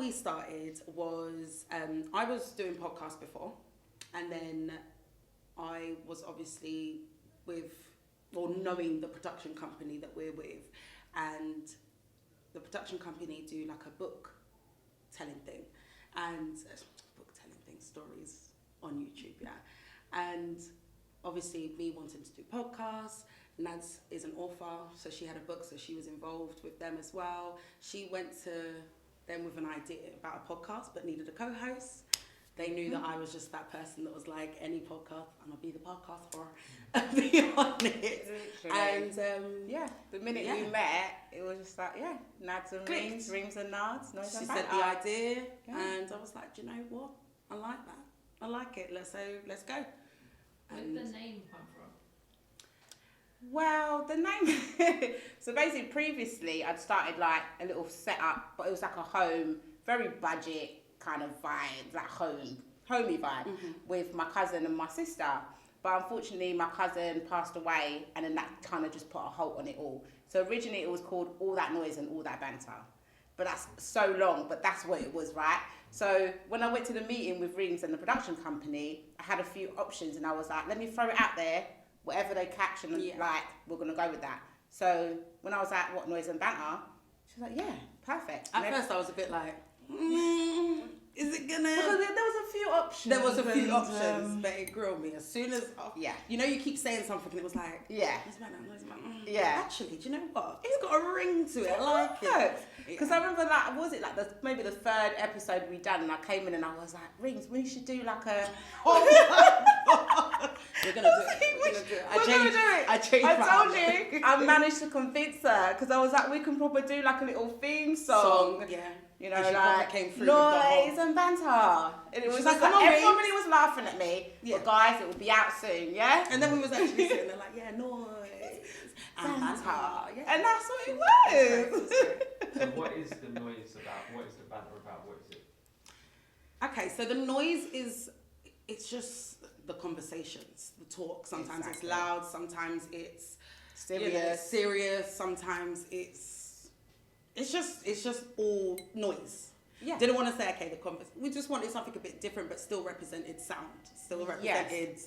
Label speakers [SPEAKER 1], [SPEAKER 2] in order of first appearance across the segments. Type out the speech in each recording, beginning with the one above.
[SPEAKER 1] we started was I was doing podcasts before, and then I was obviously knowing the production company that we're with, and the production company do like a book telling thing, and stories on YouTube, yeah. And obviously me wanting to do podcasts, Nads is an author, so she had a book, so she was involved with them as well. She went to them with an idea about a podcast but needed a co-host. They knew that I was just that person that was like, any podcast, I'm gonna be the podcast for be on it. And
[SPEAKER 2] the minute we met, it was just like, Nads and rings and Nads.
[SPEAKER 1] She said the idea, and I was like, do you know what? I like that. I like it. Let's go.
[SPEAKER 3] Where did the name come from?
[SPEAKER 2] Well, the name. So basically, previously I'd started like a little setup, but it was like a home, very budget kind of vibe, like homey vibe, with my cousin and my sister. But unfortunately, my cousin passed away, and then that kind of just put a halt on it all. So originally, it was called All That Noise and All That Banter. But that's so long, but that's what it was, right? So when I went to the meeting with Rings and the production company, I had a few options, and I was like, let me throw it out there, whatever they catch, and like, we're going to go with that. So when I was like, what, Noise and Banter? She was like, yeah, perfect.
[SPEAKER 1] At first I was a bit like, is it gonna?
[SPEAKER 2] Because there was a few options.
[SPEAKER 1] There was a few options, but it grew on me as soon as. You know, you keep saying something, and it was like, actually, do you know what? It's got a ring to it. I like it.
[SPEAKER 2] Because I remember that, was it like maybe the third episode we done, and I came in and I was like, Rings, we should do like a.
[SPEAKER 1] We're gonna do it. I
[SPEAKER 2] told you. I managed to convince her, because I was like, we can probably do like a little theme song. You know, like
[SPEAKER 1] came through
[SPEAKER 2] Noise and Banter. And it was like, everybody was laughing at me. But guys, it will be out soon, yeah?
[SPEAKER 1] And then we was actually sitting there like, Noise and Banter. Yeah.
[SPEAKER 2] And that's what it was.
[SPEAKER 4] So what is the noise about? What is the banter about? What is it?
[SPEAKER 1] Okay, so the noise it's just the conversations, the talk. Sometimes it's loud, sometimes it's serious, sometimes it's just all noise. Yeah. Didn't want to say, okay, we just wanted something a bit different, but still represented sound, still represented.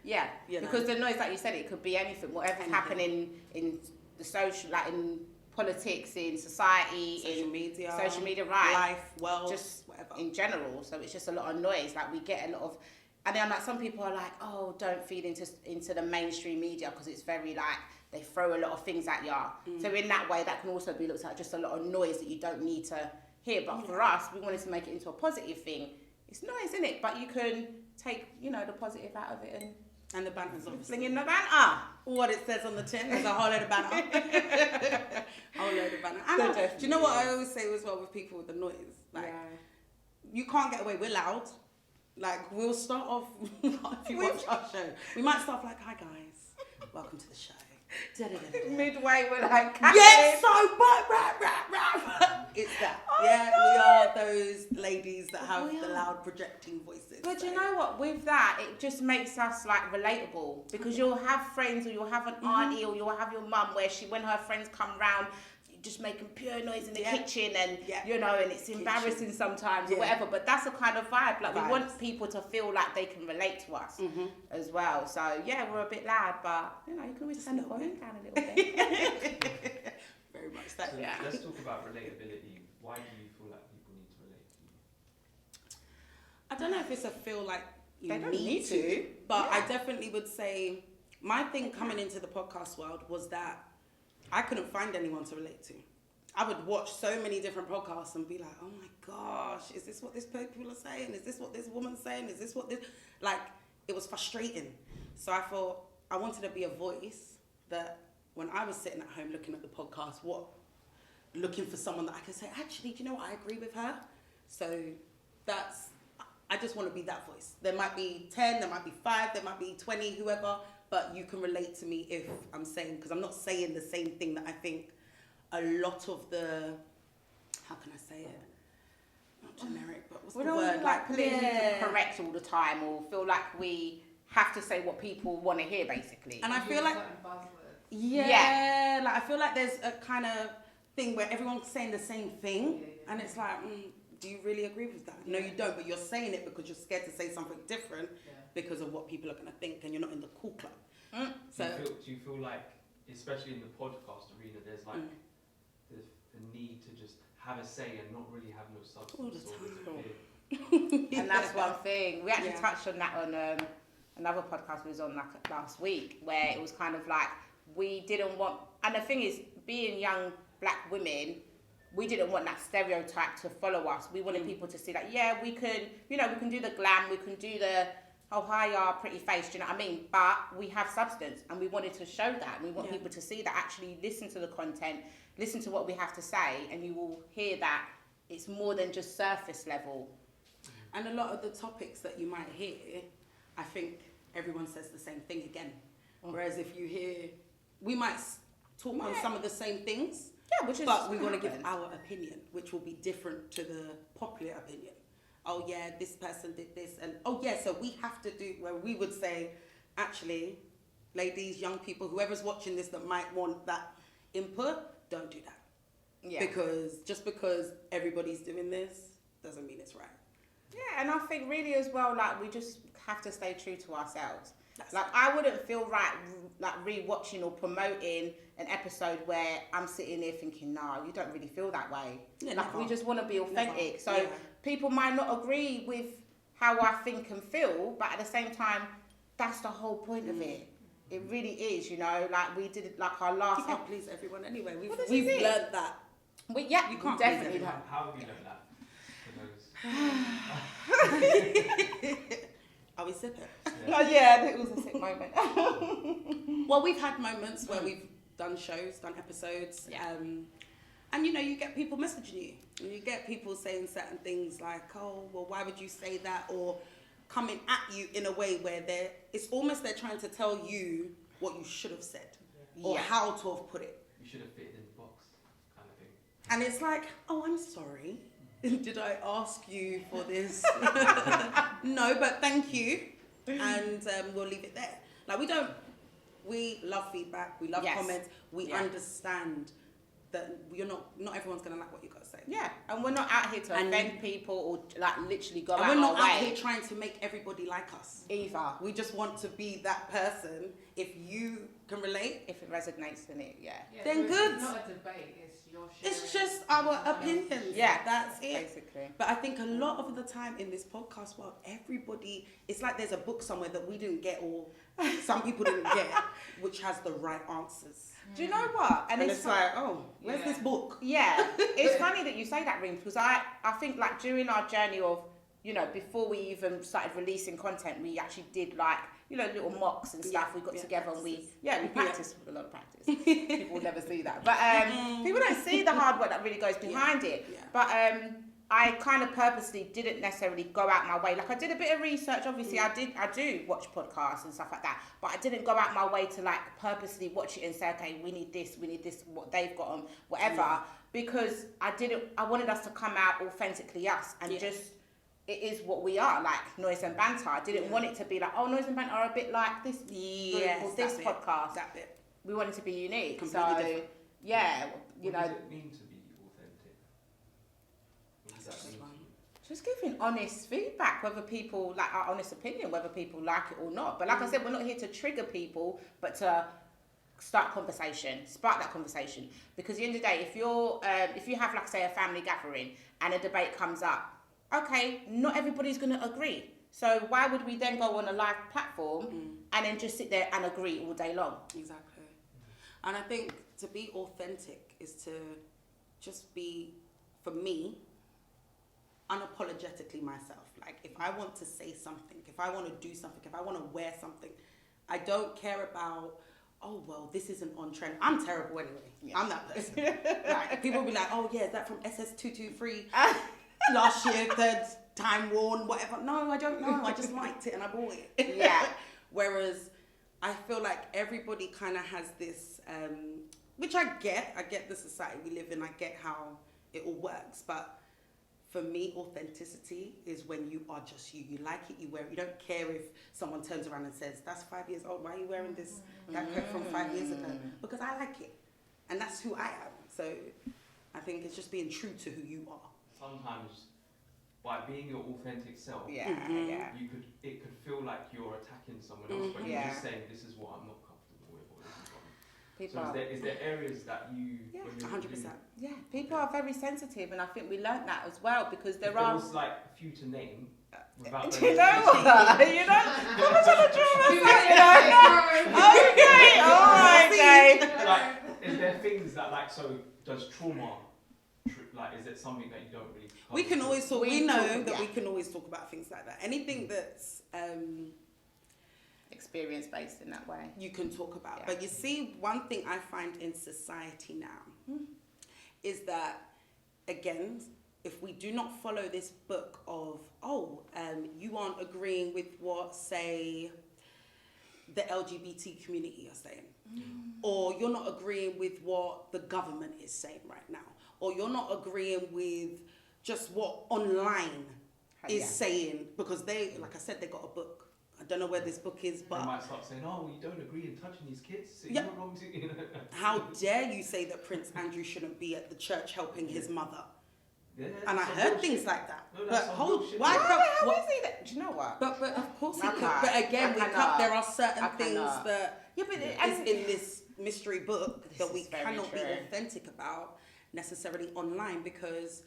[SPEAKER 2] Yeah, because the noise, like you said, it could be anything, whatever's happening in the social, like in politics, in society,
[SPEAKER 1] social media,
[SPEAKER 2] right?
[SPEAKER 1] Life, world,
[SPEAKER 2] just
[SPEAKER 1] whatever.
[SPEAKER 2] In general, so it's just a lot of noise. Like we get a lot of, and then like some people are like, oh, don't feed into the mainstream media because it's very like, they throw a lot of things at you. So in that way, that can also be looked at just a lot of noise that you don't need to hear. But for us, we wanted to make it into a positive thing. It's noise, isn't it? But you can take, the positive out of it
[SPEAKER 1] and the banter's obviously.
[SPEAKER 2] Fling in the banter.
[SPEAKER 1] What it says on the tin is a whole load of banter. A whole load of banter. And do you know what I always say as well with people with the noise? Like, you can't get away. We're loud. Like, we'll start off, if you watch our show, we might start off like, hi guys, welcome to the show.
[SPEAKER 2] Midway, we're like,
[SPEAKER 1] yes, so it's that. We are those ladies that have the loud projecting voices.
[SPEAKER 2] But you know what? With that, it just makes us like relatable, because you'll have friends, or you'll have an auntie, or you'll have your mum where when her friends come round, just making pure noise in the kitchen, and and it's embarrassing sometimes or whatever, but that's a kind of vibe. Like, we want people to feel like they can relate to us as well. So we're a bit loud, but you can always turn the volume down a little bit.
[SPEAKER 1] Very much that.
[SPEAKER 4] So let's talk about relatability. Why do you feel like people need to relate to you?
[SPEAKER 1] I don't know if it's a feel like
[SPEAKER 2] they don't need to,
[SPEAKER 1] but I definitely would say my thing coming into the podcast world was that I couldn't find anyone to relate to. I would watch so many different podcasts and be like, oh my gosh, is this what this people are saying? Is this what this woman's saying? Is this what this... Like, it was frustrating. So I thought I wanted to be a voice that when I was sitting at home looking at the podcast, looking for someone that I could say, actually, do you know what? I agree with her. So I just want to be that voice. There might be 10, there might be 5, there might be 20, whoever, but you can relate to me if I'm saying, because I'm not saying the same thing that I think a lot of the, how can I say it? Not generic, but what's the word?
[SPEAKER 2] Like politically correct all the time, or feel like we have to say what people want to hear, basically.
[SPEAKER 1] And I feel like, like I feel like there's a kind of thing where everyone's saying the same thing, and it's like, Do you really agree with that? No, you don't, but you're saying it because you're scared to say something different because of what people are going to think, and you're not in the cool club. So
[SPEAKER 4] do you feel like, especially in the podcast arena, there's like the need to just have a say and not really have no substance
[SPEAKER 1] all the
[SPEAKER 4] or
[SPEAKER 1] time.
[SPEAKER 2] And that's one thing. We actually touched on that on another podcast we was on like last week, where it was kind of like we didn't want, and the thing is, being young black women, we didn't want that stereotype to follow us. We wanted people to see that, yeah, we can, we can do the glam, we can do the, oh, hi, pretty face, do you know what I mean? But we have substance, and we wanted to show that. We want people to see that, actually listen to the content, listen to what we have to say, and you will hear that it's more than just surface level.
[SPEAKER 1] And a lot of the topics that you might hear, I think everyone says the same thing again. Whereas if you hear, we might talk on some of the same things, but we want to give our opinion, which will be different to the popular opinion. Oh yeah, this person did this, and oh yeah, so we have to do, where we would say, actually, ladies, young people, whoever's watching this that might want that input, don't do that. Yeah. Because just because everybody's doing this doesn't mean it's right.
[SPEAKER 2] Yeah, and I think really as well, like, we just have to stay true to ourselves. I wouldn't feel right, like, re-watching or promoting an episode where I'm sitting there thinking, nah, you don't really feel that way. Yeah, like, we just want to be authentic. So people might not agree with how I think and feel, but at the same time, that's the whole point of it. It really is, like we did like our last...
[SPEAKER 1] You can't please everyone anyway. We've learned that.
[SPEAKER 2] You can't definitely learn.
[SPEAKER 4] How have you learned that?
[SPEAKER 1] Are we sipping?
[SPEAKER 2] Yeah, it was a sick moment.
[SPEAKER 1] Well, we've had moments where we've done shows, done episodes, and you get people messaging you, and you get people saying certain things like, oh, well, why would you say that, or coming at you in a way where it's almost they're trying to tell you what you should have said, or how to have put it.
[SPEAKER 4] You should have fit in the box, kind of thing.
[SPEAKER 1] And it's like, oh, I'm sorry. Did I ask you for this? No, but thank you. And we'll leave it there. Like, we love feedback. We love comments. We understand that not everyone's going to like what you got to say.
[SPEAKER 2] Yeah. And we're not out here to offend people or like literally go out our way.
[SPEAKER 1] And we're not out here trying to make everybody like us.
[SPEAKER 2] Either.
[SPEAKER 1] We just want to be that person. If you can relate.
[SPEAKER 2] If it resonates, then
[SPEAKER 1] then good.
[SPEAKER 3] It's not a debate.
[SPEAKER 1] It's just our opinions.
[SPEAKER 2] Yeah,
[SPEAKER 1] that's it.
[SPEAKER 2] Basically.
[SPEAKER 1] But I think a lot of the time in this podcast world, everybody, it's like there's a book somewhere that we didn't get, or some people didn't get, which has the right answers.
[SPEAKER 2] Do you know what?
[SPEAKER 1] And it's like, oh, where's this book?
[SPEAKER 2] Yeah. It's funny that you say that, Reem, because I think like during our journey of, before we even started releasing content, we actually did like, little mocks and stuff. We got together and we practiced with a lot of practice. People will never see that. But people don't see the hard work that really goes behind it. Yeah. But I kind of purposely didn't necessarily go out my way. Like, I did a bit of research. Obviously, I do watch podcasts and stuff like that. But I didn't go out my way to like purposely watch it and say, okay, we need this, what they've got on, whatever. Because I wanted us to come out authentically us and just... It is what we are, like Noise and Banter. I didn't want it to be like, oh, Noise and Banter are a bit like this or this podcast.
[SPEAKER 1] That bit.
[SPEAKER 2] We want it to be unique.
[SPEAKER 1] Completely different.
[SPEAKER 2] What
[SPEAKER 4] does it mean to be authentic? What does that mean?
[SPEAKER 2] Just giving honest feedback, whether people like our honest opinion, whether people like it or not. But like I said, we're not here to trigger people, but to spark that conversation. Because at the end of the day, if you have, like, say, a family gathering and a debate comes up, okay, not everybody's going to agree. So why would we then go on a live platform and then just sit there and agree all day long?
[SPEAKER 1] Exactly. And I think to be authentic is to just be, for me, unapologetically myself. Like, if I want to say something, if I want to do something, if I want to wear something, I don't care about, oh, well, this isn't on trend. I'm terrible anyway. Yeah. I'm that person. Like, people will be like, oh, yeah, is that from SS223? Last year, third time worn, whatever. No, I don't know. I just liked it and I bought it.
[SPEAKER 2] Yeah.
[SPEAKER 1] Whereas I feel like everybody kind of has this, which I get the society we live in. I get how it all works. But for me, authenticity is when you are just you. You like it, you wear it. You don't care if someone turns around and says, that's 5 years old. Why are you wearing that coat from 5 years ago? Because I like it. And that's who I am. So I think it's just being true to who you are.
[SPEAKER 4] Sometimes by being your authentic self,
[SPEAKER 2] Yeah,
[SPEAKER 1] Mhm.
[SPEAKER 2] yeah.
[SPEAKER 4] it could feel like you're attacking someone else, but you're
[SPEAKER 2] Yeah.
[SPEAKER 4] just saying this is what I'm not comfortable with, or this is what
[SPEAKER 2] People
[SPEAKER 4] so
[SPEAKER 2] are,
[SPEAKER 4] is there areas that you
[SPEAKER 2] Yeah,
[SPEAKER 4] when you
[SPEAKER 1] 100%.
[SPEAKER 2] yeah, people are very sensitive, and I think we learnt that as well because
[SPEAKER 4] if
[SPEAKER 2] there
[SPEAKER 4] there
[SPEAKER 2] are.
[SPEAKER 4] was like a few to name without
[SPEAKER 2] Do
[SPEAKER 4] going
[SPEAKER 2] you know
[SPEAKER 4] into
[SPEAKER 2] what? You know, come on, trying to draw us out, you know. Okay, all right, okay.
[SPEAKER 4] like, is there things that like so does trauma like is it something that you don't really
[SPEAKER 1] We
[SPEAKER 4] cover?
[SPEAKER 1] can always talk.
[SPEAKER 2] We
[SPEAKER 1] We know
[SPEAKER 2] talk-
[SPEAKER 1] that
[SPEAKER 2] yeah.
[SPEAKER 1] we can always talk about things like that. Anything that's
[SPEAKER 2] Experience based in that way.
[SPEAKER 1] you can talk about.
[SPEAKER 2] Yeah.
[SPEAKER 1] But you see, one thing I find in society now is that, again, if we do not follow this book of, you aren't agreeing with what, say, the LGBT community are saying, or you're not agreeing with what the government is saying right now, or you're not agreeing with just what online is
[SPEAKER 2] Yeah.
[SPEAKER 1] saying, because they, like I said, they got a book. I don't know where this book is,
[SPEAKER 4] They
[SPEAKER 1] but
[SPEAKER 4] might start saying, "Oh, you don't agree in touching these kids, so
[SPEAKER 1] Yeah.
[SPEAKER 4] you're wrong." You know?
[SPEAKER 1] how dare you say that Prince Andrew shouldn't be at the church helping his mother?
[SPEAKER 4] Yeah,
[SPEAKER 1] And I
[SPEAKER 4] some
[SPEAKER 1] heard
[SPEAKER 4] bullshit.
[SPEAKER 1] things like that.
[SPEAKER 4] No, that's
[SPEAKER 1] But
[SPEAKER 4] some
[SPEAKER 1] hold,
[SPEAKER 4] bullshit.
[SPEAKER 1] why
[SPEAKER 2] How
[SPEAKER 1] can't?
[SPEAKER 2] the hell
[SPEAKER 1] What,
[SPEAKER 2] is he that? Do you know what?
[SPEAKER 1] but of course he
[SPEAKER 2] I
[SPEAKER 1] could.
[SPEAKER 2] can't.
[SPEAKER 1] But again,
[SPEAKER 2] I
[SPEAKER 1] we
[SPEAKER 2] cannot.
[SPEAKER 1] can't. There are certain
[SPEAKER 2] I
[SPEAKER 1] things
[SPEAKER 2] cannot.
[SPEAKER 1] that
[SPEAKER 2] Yeah, but
[SPEAKER 1] is in this mystery book
[SPEAKER 2] This
[SPEAKER 1] that we
[SPEAKER 2] is very
[SPEAKER 1] cannot be
[SPEAKER 2] true.
[SPEAKER 1] authentic about necessarily online, because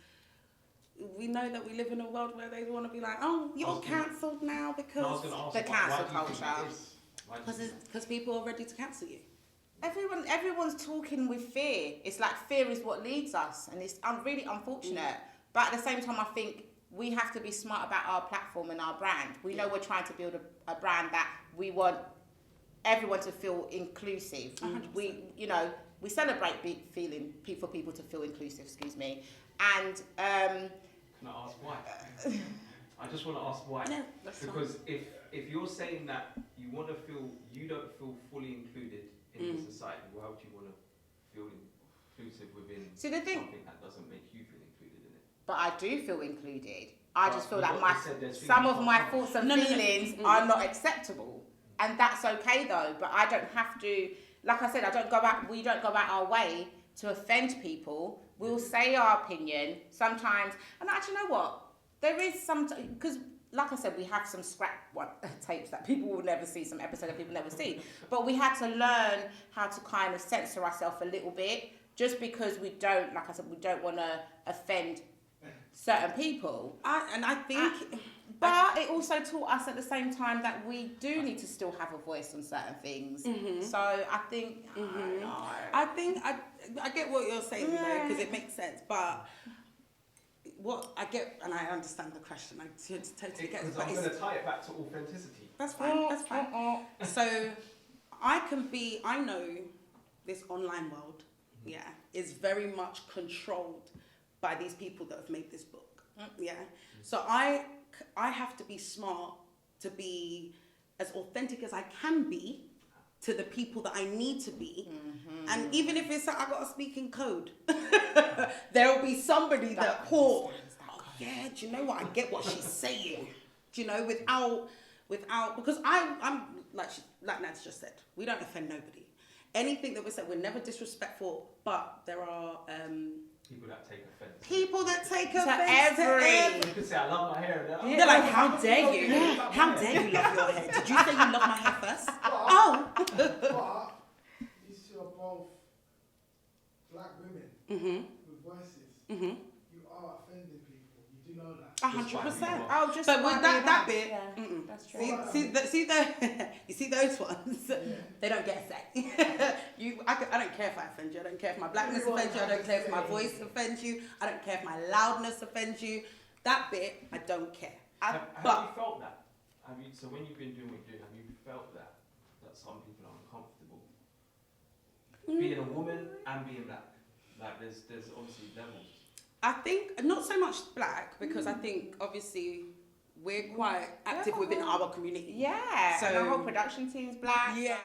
[SPEAKER 1] we know that we live in a world where they want to be like, oh,
[SPEAKER 4] I
[SPEAKER 1] you're
[SPEAKER 4] was gonna-
[SPEAKER 1] cancelled now
[SPEAKER 4] No, I was
[SPEAKER 1] because
[SPEAKER 4] going to ask
[SPEAKER 2] The
[SPEAKER 4] why
[SPEAKER 2] cancel
[SPEAKER 4] do you think that
[SPEAKER 2] culture.
[SPEAKER 4] is? Why do you think that?
[SPEAKER 1] because people are ready to cancel you.
[SPEAKER 2] Everyone's talking with fear. It's like fear is what leads us, and it's really unfortunate. But at the same time, I think we have to be smart about our platform and our brand. We know we're trying to build a brand that we want everyone to feel inclusive.
[SPEAKER 1] 100%.
[SPEAKER 2] We celebrate for people to feel inclusive. Excuse me, and
[SPEAKER 4] Can I ask why? I just want to ask why.
[SPEAKER 1] No, that's fine.
[SPEAKER 4] Because if you're saying that you want to feel, you don't feel fully included in the society, why would you want to feel inclusive within
[SPEAKER 2] See, the thing-
[SPEAKER 4] something that doesn't make you feel included in it?
[SPEAKER 2] but I do feel included. I just feel
[SPEAKER 4] But
[SPEAKER 2] like
[SPEAKER 4] what you said, there's things
[SPEAKER 2] some
[SPEAKER 4] you
[SPEAKER 2] of
[SPEAKER 4] can't
[SPEAKER 2] my
[SPEAKER 4] cover.
[SPEAKER 2] thoughts and
[SPEAKER 1] No, no, no.
[SPEAKER 2] feelings are not acceptable, and that's okay though. But I don't have to. Like I said, we don't go out our way to offend people. We'll say our opinion sometimes, and actually, you know what? There is some because. Like I said, we have some tapes that people will never see, some episodes that people never see. But we had to learn how to kind of censor ourselves a little bit, just because we don't, like I said, we don't want to offend certain people.
[SPEAKER 1] I think,
[SPEAKER 2] But it also taught us at the same time that we do need to still have a voice on certain things. So I think, I don't know.
[SPEAKER 1] I think I get what you're saying though, because it makes sense. But what I get, and I understand the question, I totally get it.
[SPEAKER 4] Because
[SPEAKER 1] But
[SPEAKER 4] I'm going to tie it back to authenticity.
[SPEAKER 1] that's fine. That's fine. So I know this online world, is very much controlled by these people that have made this book. So I have to be smart to be as authentic as I can be to the people that I need to be. And even if it's like I got to speak in code, there'll be somebody that caught, yeah, do you know what? I get what she's saying. Do you know, without because I'm like Nance just said, we don't offend nobody. Anything that we say, we're never disrespectful, but there are
[SPEAKER 4] People that take offence.
[SPEAKER 1] people that take offense to
[SPEAKER 2] every-
[SPEAKER 1] every.
[SPEAKER 4] You could say, I love my hair. And
[SPEAKER 1] They're like, how dare you? How dare you love your hair? Did you say you love my hair first? Oh.
[SPEAKER 5] But these two are both black women with voices. You are offending people. You do know that.
[SPEAKER 1] 100%.
[SPEAKER 2] Oh, just
[SPEAKER 1] But with
[SPEAKER 2] by
[SPEAKER 1] that
[SPEAKER 2] being
[SPEAKER 1] bit,
[SPEAKER 2] us. Yeah, that's true.
[SPEAKER 1] you see those ones, they don't get a say. I don't care if I offend you. I don't care if my blackness offends you. I don't care if my voice offends you. I don't care if my loudness offends you. That bit, I don't care.
[SPEAKER 4] Have you felt that? So when you've been doing what you're doing, have you felt that some people are uncomfortable being a woman and being black? Like there's obviously levels.
[SPEAKER 1] I think not so much black, because I think obviously we're quite active within our community.
[SPEAKER 2] Yeah,
[SPEAKER 1] So-
[SPEAKER 2] and the whole production team's black.
[SPEAKER 1] Yeah.